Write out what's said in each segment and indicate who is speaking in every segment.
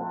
Speaker 1: Hey,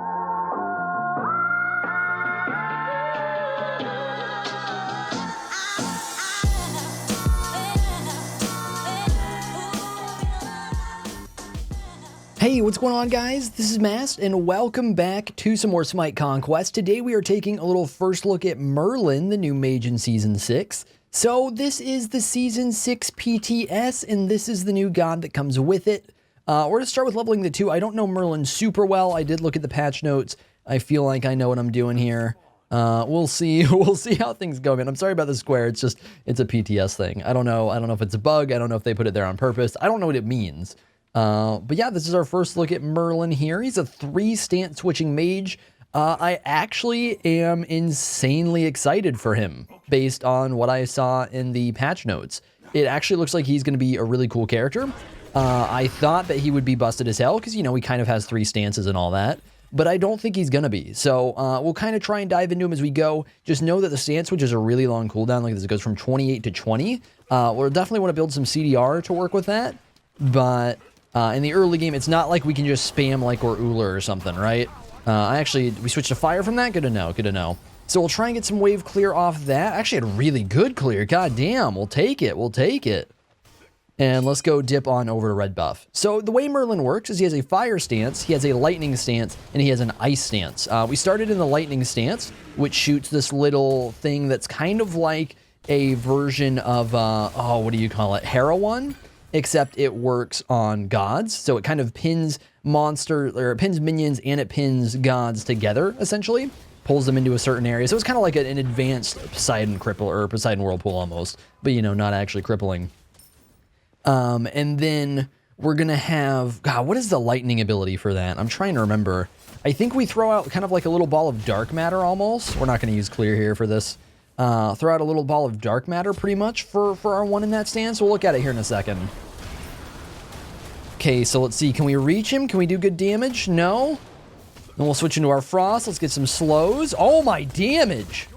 Speaker 1: what's going on, guys? This is Mast, and welcome back to some more SMITE Conquest. Today we are taking a little first look at Merlin, the new mage in Season 6. So this is the Season 6 PTS, and this is the new god that comes with it. We're going to start with leveling the 2. I don't know Merlin super well. I did look at the patch notes. I feel like I know what I'm doing here. We'll see. We'll see how things go, man. I'm sorry about the square. It's a PTS thing. I don't know if it's a bug. I don't know if they put it there on purpose. I don't know what it means. But yeah, this is our first look at Merlin here. He's a 3 stance switching mage. I actually am insanely excited for him based on what I saw in the patch notes. It actually looks like he's going to be a really cool character. I thought that he would be busted as hell because, you know, he kind of has 3 stances and all that, but I don't think he's going to be. So we'll kind of try and dive into him as we go. Just know that the stance switch is a really long cooldown. Like this, it goes from 28 to 20. We'll definitely want to build some CDR to work with that, but in the early game, it's not like we can just spam like we're Uller or something, right? We switched to fire from that. Good to know, good to know. So we'll try and get some wave clear off that. Actually had really good clear. God damn, we'll take it, we'll take it. And let's go dip on over to red buff. So the way Merlin works is he has a fire stance, he has a lightning stance, and he has an ice stance. We started in the lightning stance, which shoots this little thing that's kind of like a version of, what do you call it? Heroine? Except it works on gods. So it kind of pins it pins minions and it pins gods together, essentially. Pulls them into a certain area. So it's kind of like an advanced Poseidon cripple or Poseidon whirlpool almost, but you know, not actually crippling. And then we're gonna have, God, what is the lightning ability for that? I'm trying to remember. I think we throw out kind of like a little ball of dark matter almost. We're not gonna use clear here for this. Throw out a little ball of dark matter pretty much for our one in that stance. We'll look at it here in a second. Okay, so let's see. Can we reach him? Can we do good damage? No. Then we'll switch into our frost. Let's get some slows. Oh, my damage.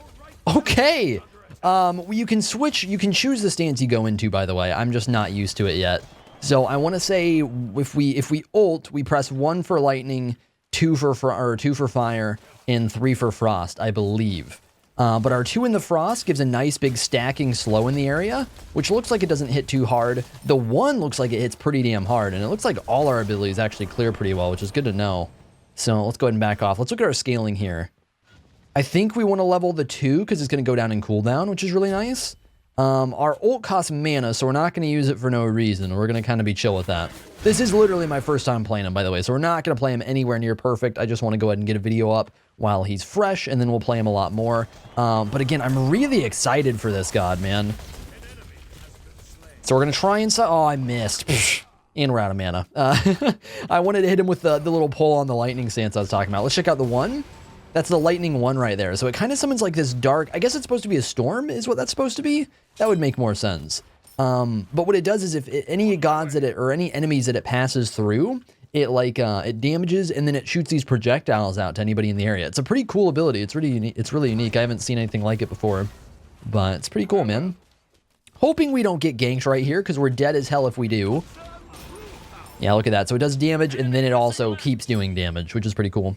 Speaker 1: Okay. You can switch. You can choose the stance you go into, by the way. I'm just not used to it yet. So I want to say if we ult, we press 1 for lightning, 2 for fire, and 3 for frost, I believe. But our 2 in the frost gives a nice big stacking slow in the area, which looks like it doesn't hit too hard. The 1 looks like it hits pretty damn hard, and it looks like all our abilities actually clear pretty well, which is good to know. So let's go ahead and back off. Let's look at our scaling here. I think we want to level the 2 because it's going to go down in cooldown, which is really nice. Our ult costs mana, so we're not going to use it for no reason. We're going to kind of be chill with that. This is literally my first time playing him, by the way, so we're not going to play him anywhere near perfect. I just want to go ahead and get a video up while he's fresh, and then we'll play him a lot more. But again, I'm really excited for this god, man. So we're going to try and... Oh, I missed. And we're out of mana. I wanted to hit him with the little pull on the lightning stance I was talking about. Let's check out the 1. That's the lightning 1 right there. So it kind of summons like this dark... I guess it's supposed to be a storm is what that's supposed to be. That would make more sense. But what it does is if any gods that or any enemies that it passes through, it damages and then it shoots these projectiles out to anybody in the area. It's a pretty cool ability. It's really unique. I haven't seen anything like it before, but it's pretty cool, man. Hoping we don't get ganked right here because we're dead as hell if we do. Yeah, look at that. So it does damage and then it also keeps doing damage, which is pretty cool.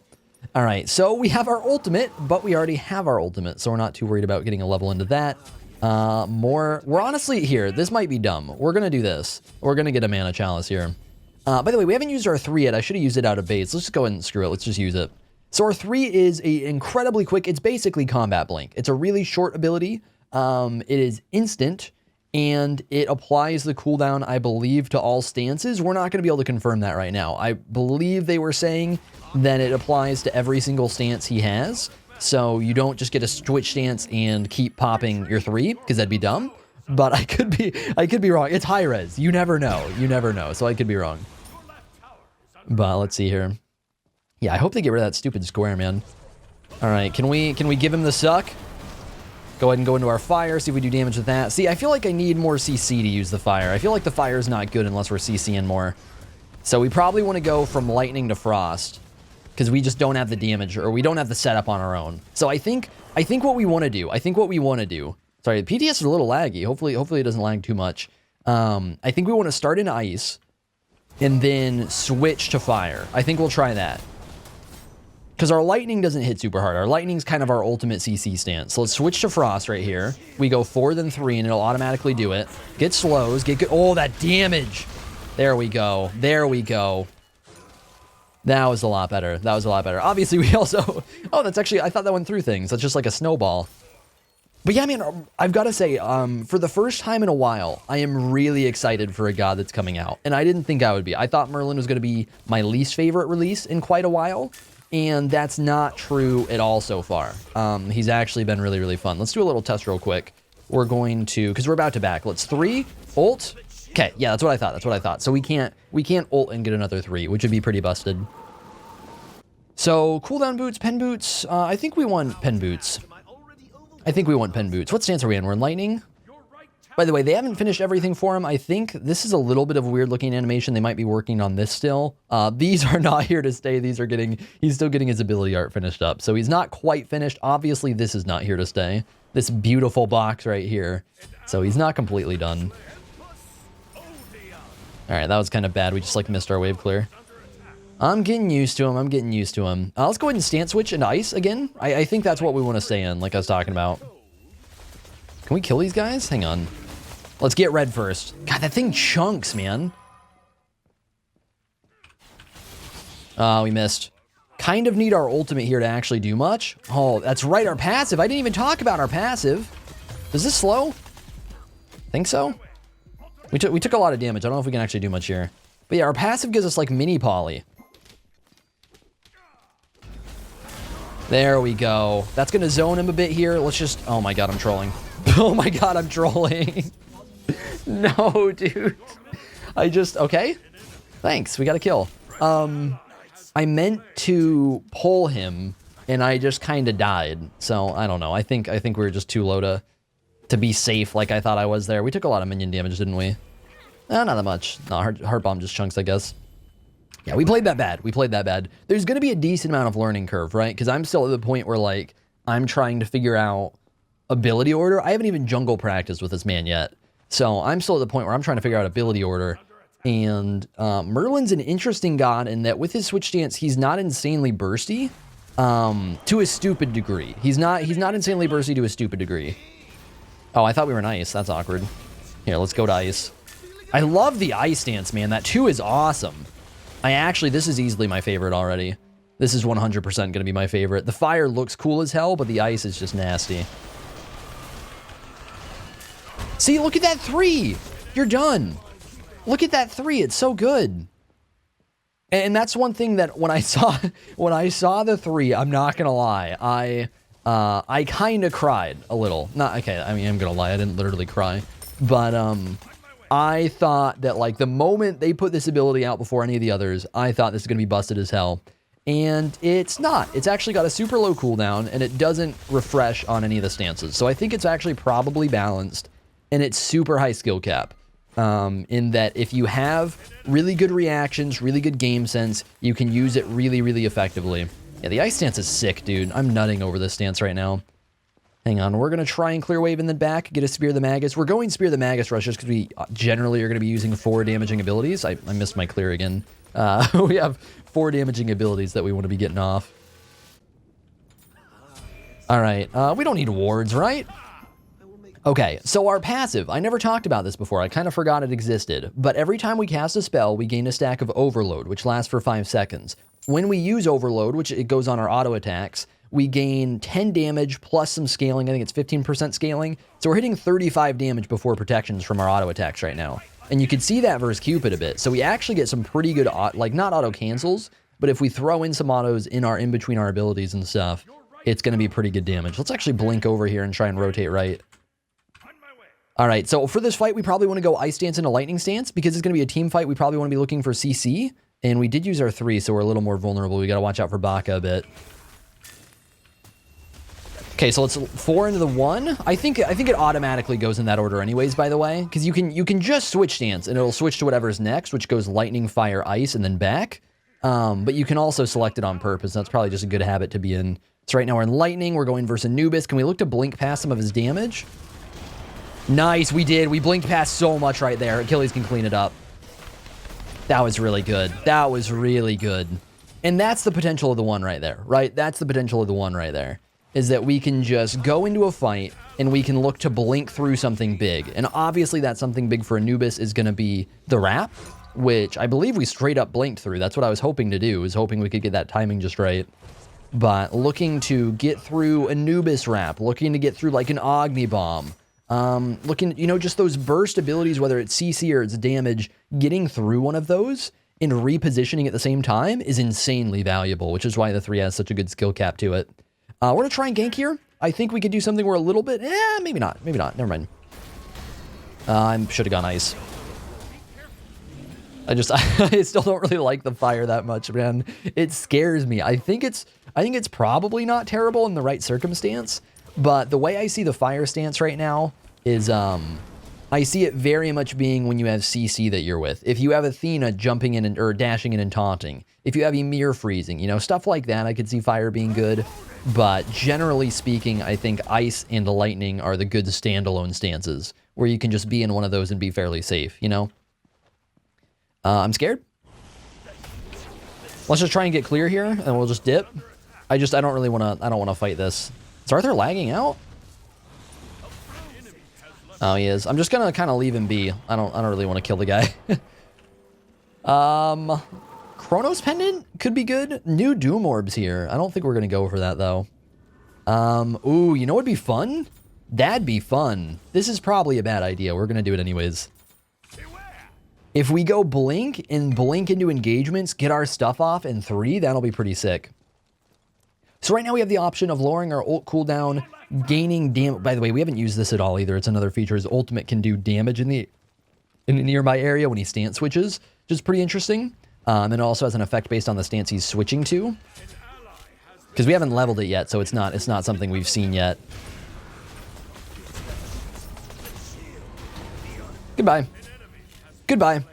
Speaker 1: All right, so we have our ultimate, but we already have our ultimate, so we're not too worried about getting a level into that. We're honestly here. This might be dumb. We're going to do this. We're going to get a mana chalice here. By the way, we haven't used our 3 yet. I should have used it out of base. Let's just go ahead and screw it. Let's just use it. So our 3 is incredibly quick. It's basically combat blink. It's a really short ability. It is instant, and it applies the cooldown, I believe, to all stances. We're not going to be able to confirm that right now. I believe they were saying that it applies to every single stance he has. So you don't just get a switch stance and keep popping your 3, because that'd be dumb. But I could be wrong. It's Hi-Rez. You never know. You never know. So I could be wrong. But let's see here. Yeah, I hope they get rid of that stupid square, man. All right, can we give him the suck? Go ahead and go into our fire, see if we do damage with that. See, I feel like I need more CC to use the fire. I feel like the fire is not good unless we're CCing more. So we probably want to go from lightning to frost, because we just don't have the damage, or we don't have the setup on our own. So I think what we want to do, sorry, the PTS is a little laggy. Hopefully it doesn't lag too much. I think we want to start in ice, and then switch to fire. I think we'll try that. Because our lightning doesn't hit super hard. Our lightning's kind of our ultimate CC stance. So let's switch to frost right here. We go 4 then 3 and it'll automatically do it. Get slows, get good. Oh, that damage. There we go. There we go. That was a lot better. That was a lot better. Obviously, we also... Oh, that's actually... I thought that went through things. That's just like a snowball. But yeah, man, I've got to say, for the first time in a while, I am really excited for a god that's coming out. And I didn't think I would be. I thought Merlin was going to be my least favorite release in quite a while. And that's not true at all so far. He's actually been really, really fun. Let's do a little test real quick. We're going to... Because we're about to back. Let's 3, ult... Okay, yeah, that's what I thought. That's what I thought. So we can't ult and get another 3, which would be pretty busted. So cooldown boots, pen boots. I think we want pen boots. I think we want pen boots. What stance are we in? We're in lightning. By the way, they haven't finished everything for him. I think this is a little bit of a weird looking animation. They might be working on this still. These are not here to stay. These are getting... He's still getting his ability art finished up. So he's not quite finished. Obviously, this is not here to stay. This beautiful box right here. So he's not completely done. All right, that was kind of bad. We just like missed our wave clear. I'm getting used to him. I'm getting used to him. Let's go ahead and stance switch into ice again. I think that's what we want to stay in, like I was talking about. Can we kill these guys? Hang on. Let's get red first. God, that thing chunks, man. We missed. Kind of need our ultimate here to actually do much. Oh, that's right, our passive. I didn't even talk about our passive. Does this slow? Think so? We took a lot of damage. I don't know if we can actually do much here. But yeah, our passive gives us like mini poly. There we go. That's going to zone him a bit here. Let's just... Oh my god, I'm trolling. Oh my god, I'm trolling. No, dude. Okay. Thanks. We got a kill. I meant to pull him, and I just kind of died. So, I don't know. I think we were just too low to be safe like I thought I was there. We took a lot of minion damage, didn't we? Not that much. No, heart bomb just chunks, I guess. Yeah, we played that bad. We played that bad. There's going to be a decent amount of learning curve, right? Because I'm still at the point where, like, I'm trying to figure out ability order. I haven't even jungle practiced with this man yet. So I'm still at the point where I'm trying to figure out ability order. And Merlin's an interesting god in that with his switch stance, he's not insanely bursty to a stupid degree. He's not insanely bursty to a stupid degree. Oh, I thought we were in ice. That's awkward. Here, let's go to ice. I love the ice stance, man. That 2 is awesome. This is easily my favorite already. This is 100% going to be my favorite. The fire looks cool as hell, but the ice is just nasty. See, look at that 3. You're done. Look at that 3. It's so good. And that's one thing that when I saw the 3, I'm not going to lie. I kind of cried a little. Not okay. I mean, I'm going to lie. I didn't literally cry, but, I thought that, like, the moment they put this ability out before any of the others, I thought this is going to be busted as hell. And it's not. It's actually got a super low cooldown, and it doesn't refresh on any of the stances. So I think it's actually probably balanced, and it's super high skill cap. In that if you have really good reactions, really good game sense, you can use it really, really effectively. Yeah, the ice stance is sick, dude. I'm nutting over this stance right now. Hang on, we're going to try and clear wave in the back, get a Spear the Magus. We're going Spear the Magus rush just because we generally are going to be using 4 damaging abilities. I missed my clear again. We have 4 damaging abilities that we want to be getting off. All right, we don't need wards, right? Okay, so our passive, I never talked about this before. I kind of forgot it existed. But every time we cast a spell, we gain a stack of Overload, which lasts for 5 seconds. When we use Overload, which it goes on our auto attacks, we gain 10 damage plus some scaling. I think it's 15% scaling. So we're hitting 35 damage before protections from our auto attacks right now. And you can see that versus Cupid a bit. So we actually get some pretty good, like not auto cancels, but if we throw in some autos in between our abilities and stuff, it's going to be pretty good damage. Let's actually blink over here and try and rotate right. All right, so for this fight, we probably want to go Ice Stance into Lightning Stance because it's going to be a team fight. We probably want to be looking for CC, and we did use our 3, so we're a little more vulnerable. We got to watch out for Baka a bit. Okay, so let's 4 into the 1. I think it automatically goes in that order anyways, by the way, because you can just switch stance and it'll switch to whatever's next, which goes lightning, fire, ice, and then back. But you can also select it on purpose. That's probably just a good habit to be in. So right now we're in lightning. We're going versus Anubis. Can we look to blink past some of his damage? Nice, we did. We blinked past so much right there. Achilles can clean it up. That was really good. That was really good. And that's the potential of the one right there, right? That's the potential of the one right there, is that we can just go into a fight and we can look to blink through something big. And obviously that something big for Anubis is going to be the wrap, which I believe we straight up blinked through. That's what I was hoping to do, was hoping we could get that timing just right. But looking to get through Anubis wrap, looking to get through like an Agni Bomb, looking, you know, just those burst abilities, whether it's CC or it's damage, getting through one of those and repositioning at the same time is insanely valuable, which is why the 3 has such a good skill cap to it. We're going to try and gank here. I think we could do something where a little bit, maybe not, never mind. I should have gone ice. I still don't really like the fire that much, man. It scares me. I think it's probably not terrible in the right circumstance, but the way I see the fire stance right now is, I see it very much being when you have CC that you're with. If you have Athena jumping in or dashing in and taunting, if you have Ymir freezing, you know, stuff like that, I could see fire being good. But generally speaking, I think ice and lightning are the good standalone stances where you can just be in one of those and be fairly safe, you know? I'm scared. Let's just try and get clear here and we'll just dip. I don't really want to fight this. Is Arthur lagging out? Oh, he is. I'm just gonna kind of leave him be. I don't really want to kill the guy. Chronos Pendant could be good. New Doom Orbs here. I don't think we're gonna go for that though. Ooh, you know what'd be fun? That'd be fun. This is probably a bad idea. We're gonna do it anyways. If we go blink and blink into engagements, get our stuff off in 3, that'll be pretty sick. So right now we have the option of lowering our ult cooldown, gaining damage. By the way, we haven't used this at all either. It's another feature. His ultimate can do damage in the nearby area when he stance switches, which is pretty interesting. And it also has an effect based on the stance he's switching to. Because we haven't leveled it yet, so it's not something we've seen yet. Goodbye. Goodbye.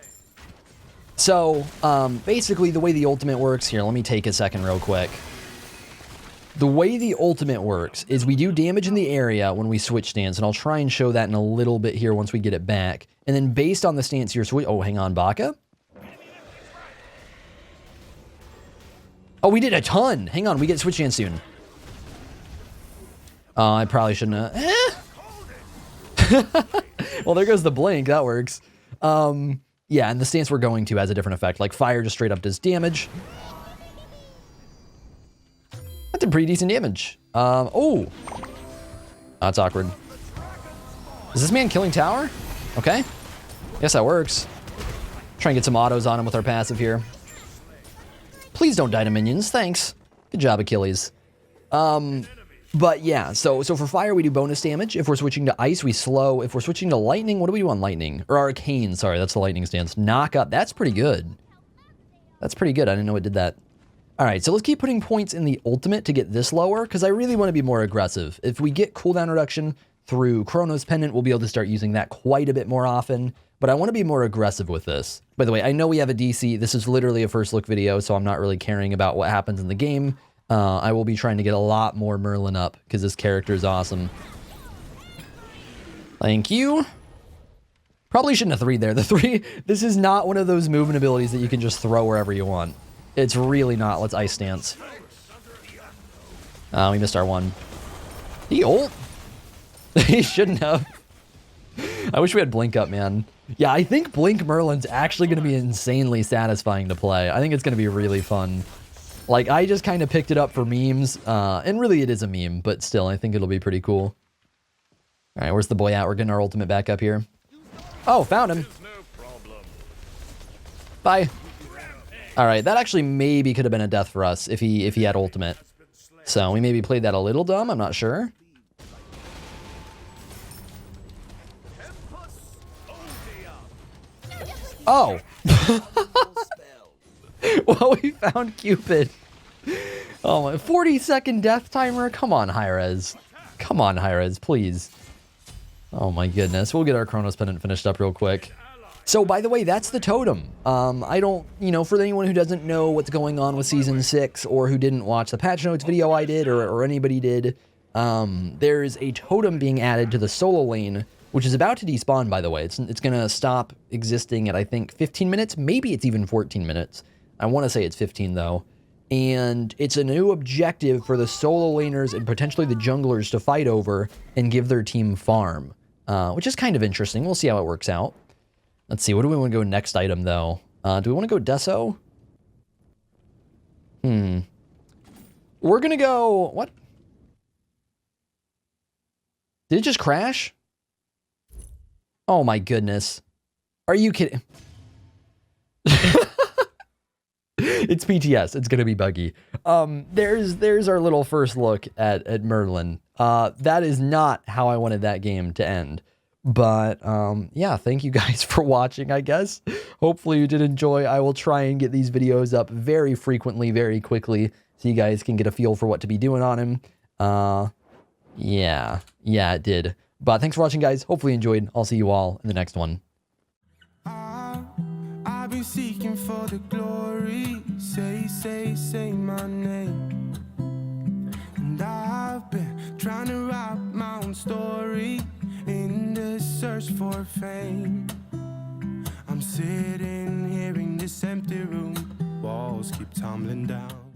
Speaker 1: So, basically the way the ultimate works here, let me take a second real quick. The way the ultimate works is we do damage in the area when we switch stance, and I'll try and show that in a little bit here once we get it back. And then based on the stance you're switch— oh, hang on, Baka? Oh, we did a ton! Hang on, we get switch stance soon. I probably shouldn't have— well, there goes the blink, that works. Yeah, and the stance we're going to has a different effect. Like, fire just straight up does damage. That did pretty decent damage. Oh, that's awkward. Is this man killing tower? Okay. Guess that works. Try and get some autos on him with our passive here. Please don't die to minions. Thanks. Good job, Achilles. But yeah, so for fire, we do bonus damage. If we're switching to ice, we slow. If we're switching to lightning, what do we do on lightning? Or arcane, sorry, that's the lightning stance. Knock up, that's pretty good. That's pretty good. I didn't know it did that. All right, so let's keep putting points in the ultimate to get this lower, because I really want to be more aggressive. If we get cooldown reduction through Chronos Pendant, we'll be able to start using that quite a bit more often, but I want to be more aggressive with this. By the way, I know we have a DC. This is literally a first look video, so I'm not really caring about what happens in the game. I will be trying to get a lot more Merlin up, because this character is awesome. Thank you. Probably shouldn't have 3'd there. The 3, this is not one of those movement abilities that you can just throw wherever you want. It's really not. Let's ice stance. We missed our one. He ult? He shouldn't have. I wish we had blink up, man. Yeah, I think blink Merlin's actually going to be insanely satisfying to play. I think it's going to be really fun. Like, I just kind of picked it up for memes, and really it is a meme, but still, I think it'll be pretty cool. All right, where's the boy at? We're getting our ultimate back up here. Oh, found him. Bye. All right, that actually maybe could have been a death for us if he had ultimate. So we maybe played that a little dumb, I'm not sure. Oh. Well, we found Cupid. Oh my, 40-second death timer? Come on, Hi-Rez. Come on, Hi-Rez, please. Oh my goodness. We'll get our Chronos Pendant finished up real quick. So, by the way, that's the totem. I don't, for anyone who doesn't know what's going on with Season 6 or who didn't watch the patch notes video I did or anybody did, there's a totem being added to the solo lane, which is about to despawn, by the way. It's going to stop existing at, I think, 15 minutes. Maybe it's even 14 minutes. I want to say it's 15, though. And it's a new objective for the solo laners and potentially the junglers to fight over and give their team farm, which is kind of interesting. We'll see how it works out. Let's see. What do we want to go next item, though? Do we want to go Deso? We're going to go... What? Did it just crash? Oh, my goodness. Are you kidding? It's PTS. It's gonna be buggy. There's our little first look at Merlin. That is not how I wanted that game to end. But yeah, thank you guys for watching, I guess. Hopefully you did enjoy. I will try and get these videos up very frequently, very quickly, so you guys can get a feel for what to be doing on him. Yeah, it did. But thanks for watching, guys. Hopefully you enjoyed. I'll see you all in the next one.
Speaker 2: I've been seeking for the glory. Say my name. And I've been trying to write my own story in the search for fame. I'm sitting here in this empty room. Walls keep tumbling down.